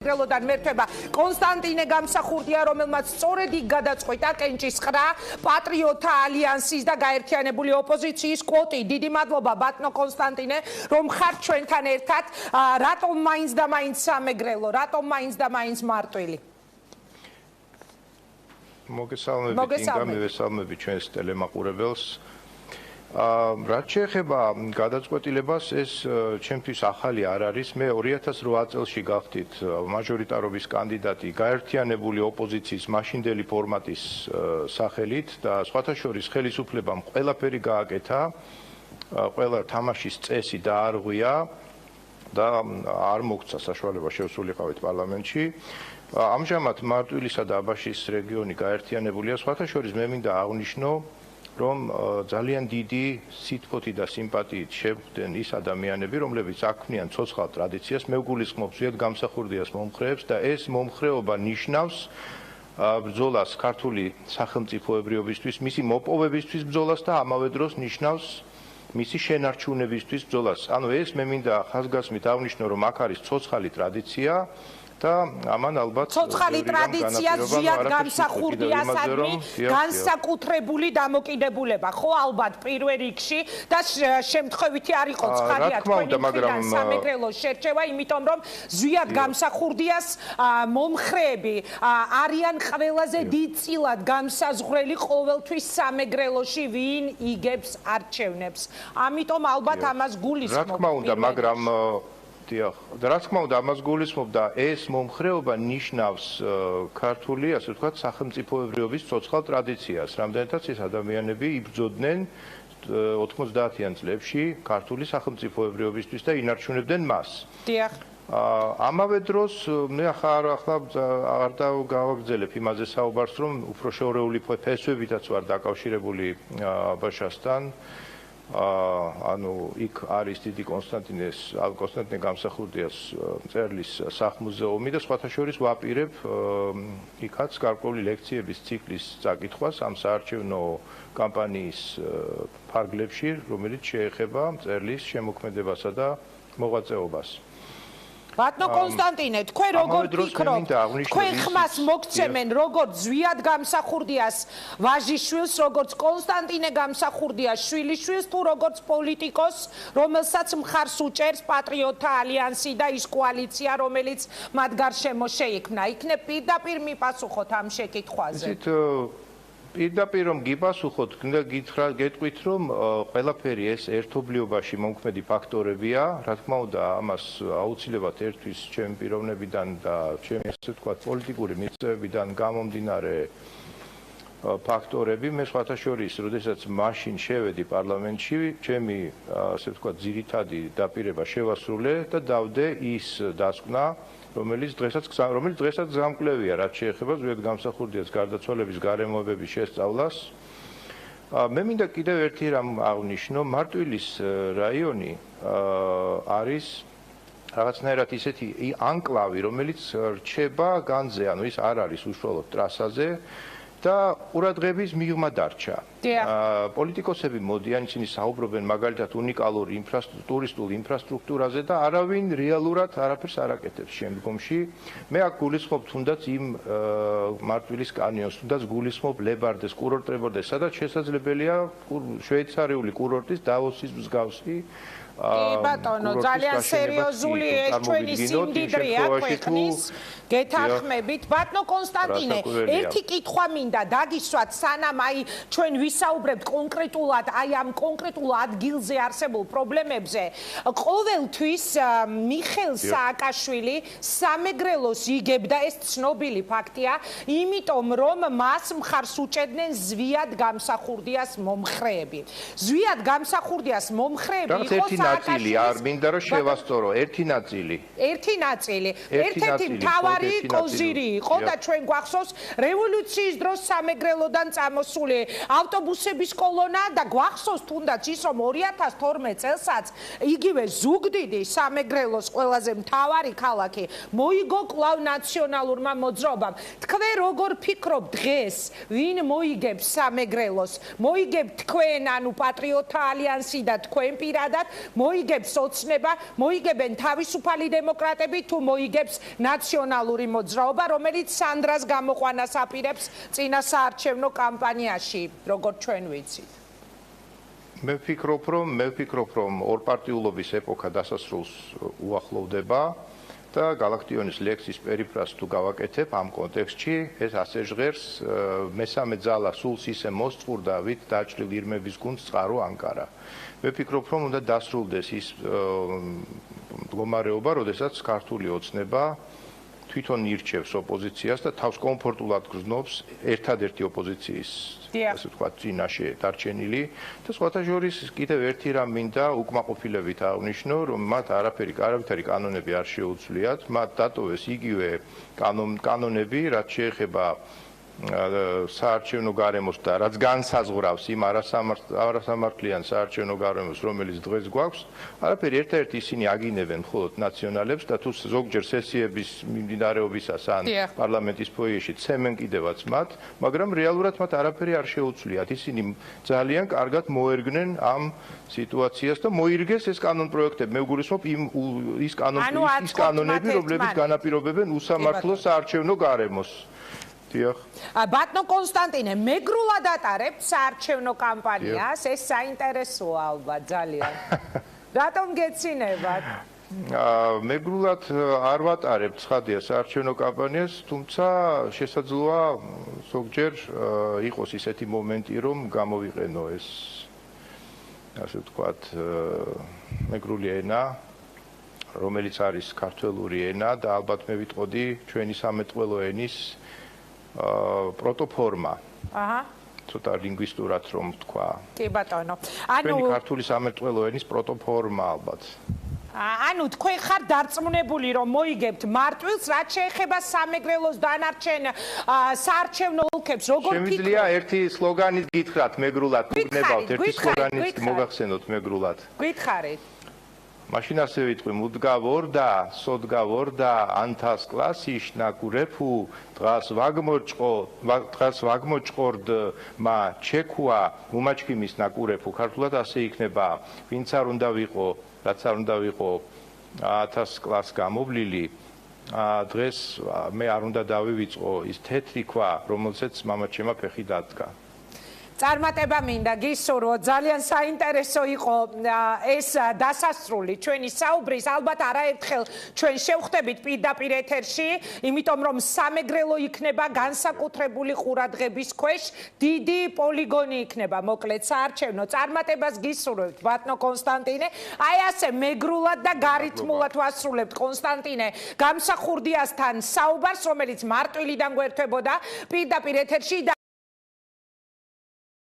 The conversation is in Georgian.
გრელოდან მერთვება კონსტანტინე გამსახურდია, რომელმაც სწორედ იქ გადაწყვიტა კენჭის ყრა პატრიოტთა ალიანსის და გაერთიანებული ოპოზიციის კვოტი. დიდი მადლობა ბატონო კონსტანტინე, რომ ხართ ჩვენთან ერთად. რატომ მაინც და მაინც სამეგრელო, რატომ მაინც და მაინც მარტვილი? მოგესალმებით ინგა, მივესალმები ჩვენს ტელემაყურებელს. რაც შეეხება გადაწყვეტილებას, ეს ჩემთვის ახალი არ არის. მე 2008 წელში გავხდით მაჟორიტარობის კანდიდატი გაერთიანებული ოპოზიციის მაშინდელი ფორმატის სახელით და სხვათა შორის ხელისუფლებამ ყველაფერი გააკეთა, ყველა თამაშის წესი დაარღვია და არ მოგცა საშუალება შევსულიყავით პარლამენტში. ამჟამად მარტვილისა და აბაშის რეგიონი გაერთიანებულია. სხვათა შორის მე მინდა აღვნიშნო, რომ ძალიან დიდი სითბოთი და სიმპათიით შეხვდნენ ის ადამიანები, რომლებიც აქმნიან ცოცხალ ტრადიციას, მე ვგულისხმობ ზვიად გამსახურდიას მომხრეებს და ეს მომხრეობა ნიშნავს ბრძოლას ქართული სახელმწიფოებრიობისთვის, მისი მოპოვებისთვის ბრძოლას და ამავე დროს ნიშნავს მისი შენარჩუნებისთვის ბრძოლას. ანუ ეს მე მინდა ხაზგასმით აღვნიშნო, რომ აქ არის ცოცხალი ტრადიცია და ამან ალბათ ცოცხალი ტრადიცია ზვიად გამსახურდიასადმი განსაკუთრებული დამოკიდებულება, ხო ალბათ პირველ რიგში და შემთხვევითი არ იყო ცხადია თქვენი მხრიდან სამეგრელოს შერჩევა, იმიტომ რომ ზვიად გამსახურდიას მომხრეები არიან ყველაზე დიდწილად განსაზღვრელი ყოველთვის სამეგრელოში, ვინ იგებს არჩევნებს. ამიტომ ალბათ ამას გულისხმობ. რა თქმა უნდა, მაგრამ და რა თქმა უნდა ამას გულისხმობ და ეს მომხრეობა ნიშნავს ქართული, ასე ვთქვათ, სახელმწიფოებრიობის ცოცხალ ტრადიციას. რამდენადაც ეს ადამიანები იბრძოდნენ 90-იან წლებში ქართული სახელმწიფოებრიობისთვის და ინარჩუნებდნენ მას. დიახ. ამავე დროს მე ახლა არ გავაგრძელებ იმაზე საუბარს, რომ უფრო შეურეული ფესვებითაც ვარ დაკავშირებული აბაშასთან. ანუ იქ არის დიდი კონსტანტინე გამსახურდიას მწერლის სახლ-მუზეუმი და სხვათა შორის ვაპირებ იქაც გარკვეული ლექციების ციკლის წაკითხვას ამ საარჩევნო კამპანიის ფარგლებში, რომელიც შეეხება მწერლის შემოქმედებასა და მოღვაწეობას. ბატონო კონსტანტინე, თქვენ როგორ ფიქრობთ? თქვენ ხმას მოგცემენ როგორც ზვიად გამსახურდიას ვაჟიშვილს, როგორც კონსტანტინე გამსახურდიას შვილიშვილს, თუ როგორც პოლიტიკოსს, რომელსაც მხარს უჭერს პატრიოტთა ალიანსი და ის კოალიცია, რომელიც მათ გარშემო შეიქმნა. იქნებ პირდაპირ მიპასუხოთ ამ შეკითხვაზე. პირდაპირ რომ გიპასუხოთ, გეტყვით, რომ ყველაფერი ეს ერთობლიობაში მომქმედი ფაქტორებია. რა თქმა უნდა, ამას აუცილებლად ერთვის ჩემი პიროვნებიდან და ჩემი ასე ვთქვათ პოლიტიკური მიღწევებიდან გამომდინარე ფაქტორები. მე სხვათა შორის, როდესაც მაშინ შევედი პარლამენტში, ჩემი ასე ვთქვათ ძირითადი დაპირება შევასრულე და დავდე ის დასკვნა, რომელიც დღესაც გამკლევია, რაც შეეხება ზვიად გამსახურდიას გარდაცვალების გარემოებების შესწავლას. მე მინდა კიდევ ერთი რამ აღვნიშნო, მარტვილის რაიონი არის რაღაცნაირად ისეთი ანკლავი, რომელიც რჩება განზე, ანუ ის არ არის უშუალოდ ტრასაზე და ყურადღების მიღმა დარჩა. პოლიტიკოსები მოდიან, ისინი საუბრობენ მაგალითად უნიკალურ ტურისტულ ინფრასტრუქტურაზე და არავინ რეალურად არაფერს არ აკეთებს შემდგომში. მე აქ გულისხმობ თუნდაც იმ მარტვილის კანიონს, თუნდაც გულისხმობ ლებარდეს, კურორტ-ლებარდეს, სადაც შესაძლებელია შვეიცარიული კურორტის დავოსის მსგავსი ბატონო, ძალიან სერიოზული ეს ჩვენი სიმდიდრეა ქვეყნის. გეთანხმებით, ბატონო კონსტანტინე, ერთი კითხვა მინდა დაგისვათ, სანამ აი ჩვენ ვისაუბრებთ კონკრეტულად აი ამ კონკრეტულ ადგილზე არსებულ პრობლემებზე. ყოველთვის მიხეილ სააკაშვილი სამეგრელოს იგებდა, ეს ცნობილი ფაქტია, იმიტომ რომ მას მხარს უჭერდნენ ზვიად გამსახურდიას მომხრეები. ზვიად გამსახურდიას მომხრეები იყო ნაწილი არ მინდა რომ შევასწორო, ერთი ნაწილი. ერთ-ერთი მთავარი კოზირი იყო და ჩვენ გვახსოვს რევოლუციის დროს სამეგრელოდან წამოსული ავტობუსების კოლონა და გვახსოვს თუნდაც ის რომ 2012 წელსაც იგივე ზუგდიდი სამეგრელოს ყველაზე მთავარი ქალაქი მოიგო კვლავ ნაციონალურმა მოძრაობამ. თქვენ როგორ ფიქრობთ დღეს, ვინ მოიგებს სამეგრელოს? მოიგებთ თქვენ, ანუ პატრიოტთა ალიანსი და თქვენ პირადად მოიგებს ოცნება, მოიგებენ თავისუფალი დემოკრატები თუ მოიგებს ნაციონალური მოძრაობა, რომელიც სანდრას გამოყვანას აპირებს წინა საარჩევნო კამპანიაში, როგორც ჩვენ ვიცით. მე ვფიქრობ, რომ ორპარტიულობის ეპოქა დასასრულს უახლოვდება და გალაქტიონის ლექსის პერიფრას თუ გავაკეთებ ამ კონტექსტში, ეს ასე ჟღერს მესამე ძალა სულს ისე მოსწურდა, ვით დაჭრილ ირმების გუნდს წყარო ანკარა. მე ვფიქრობ, რომ უნდა დასრულდეს ის მდგომარეობა, როდესაც ქართული ოცნება თვითონ ირჩევს ოპოზიციას და თავს კომფორტულად გრძნობს ერთადერთი ოპოზიციის ასე ვთქვათ წინაშე დარჩენილი და სხვათა შორის კიდევ ერთი რამ მინდა უკმაყოფილებით აღნიშნო, რომ მათ არავითარი კანონები არ შეუცვლიათ, მათ დატოვეს იგივე კანონები, რაც შეეხება საარჩევნო გარემოს და რაც განსაზღვრავს იმ არასამართლიან საარჩევნო გარემოს, რომელიც დღეს გვაქვს, არაფერი ერთადერთი ისინი აგინებენ მხოლოდ ნაციონალებს და თუ ზოგჯერ სესიების მიმდინარეობისას ან პარლამენტის ფოიეში ცემენ კიდევაც მათ, მაგრამ რეალურად მათ არაფერი არ შეუცვლიათ. ისინი ძალიან კარგად მოერგნენ ამ სიტუაციას და მოირგეს ეს კანონპროექტები. მე ვგულისხმობ ის კანონები, რომლებიც განაპირობებენ უსამართლო საარჩევნო გარემოს. ბატონო კონსტანტინე, მეგრულად ატარებთ საარჩევნო კამპანიას, ეს საინტერესოა ალბათ ძალიან. რატომ გეცინებათ? მეგრულად არ ვატარებთ ცხადია საარჩევნო კამპანიას, თუმცა შესაძლოა ზოგჯერ იყოს ისეთი მომენტი, რომ გამოვიყენო ეს ასე ვთქვათ მეგრული ენა, რომელიც არის ქართველური ენა და ალბათ მე ვიტყოდი ჩვენი სამეთყველო ენის პროტოფორმა. ცოტა ლინგვისტურად რომ ვთქვა. კი ბატონო. ჩვენი ქართული სამეთყველო ენის პროტოფორმა ალბათ. ანუ თქვენ ხარ დარწმუნებული რომ მოიგებთ მარტვილს, რაც შეეხება სამეგრელოს დანარჩენ საარჩევნო ოლქებს, როგორ ფიქრობთ? შემიძლია ერთი სლოგანით გითხრათ მეგრულად, გნებავთ ერთი სლოგანით მოგახსენოთ მეგრულად. გითხარით. მაშინ ასე ვიტყვი, მუდგავორ და სოდგავორ და ანთას კლასიშ ნაკურეფუ დღას ვაგმოჭყორდ მა ჩეკუა მუმაჩქიმის ნაკურეფუ ქართულად ასე იქნება, ვინც არ უნდა ვიყო, რაც არ უნდა ვიყო 1000 კლას გამოვლილი, დღეს მე არ უნდა დავივიწყო ის თეთრი ქვა, რომელზეც მამაჩემა ფეხი დადგა. წარმატება მინდა გისურვოთ, ძალიან საინტერესო იყო ეს დასასრული ჩვენი საუბრის, ალბათ არაერთხელ ჩვენ შევხვდებით პირდაპირ ეთერში, იმიტომ რომ სამეგრელო იქნება განსაკუთრებული ყურადღების ქვეშ, დიდი პოლიგონი იქნება მოკლედ საარჩევნო. წარმატებას გისურვებთ ბატონო კონსტანტინე, აი ასე მეგრულად და გარითმულად ვასრულებთ კონსტანტინე გამსახურდიასთან საუბარს, რომელიც მარტვილიდან გვერდებოდა პირდაპირ ეთერში.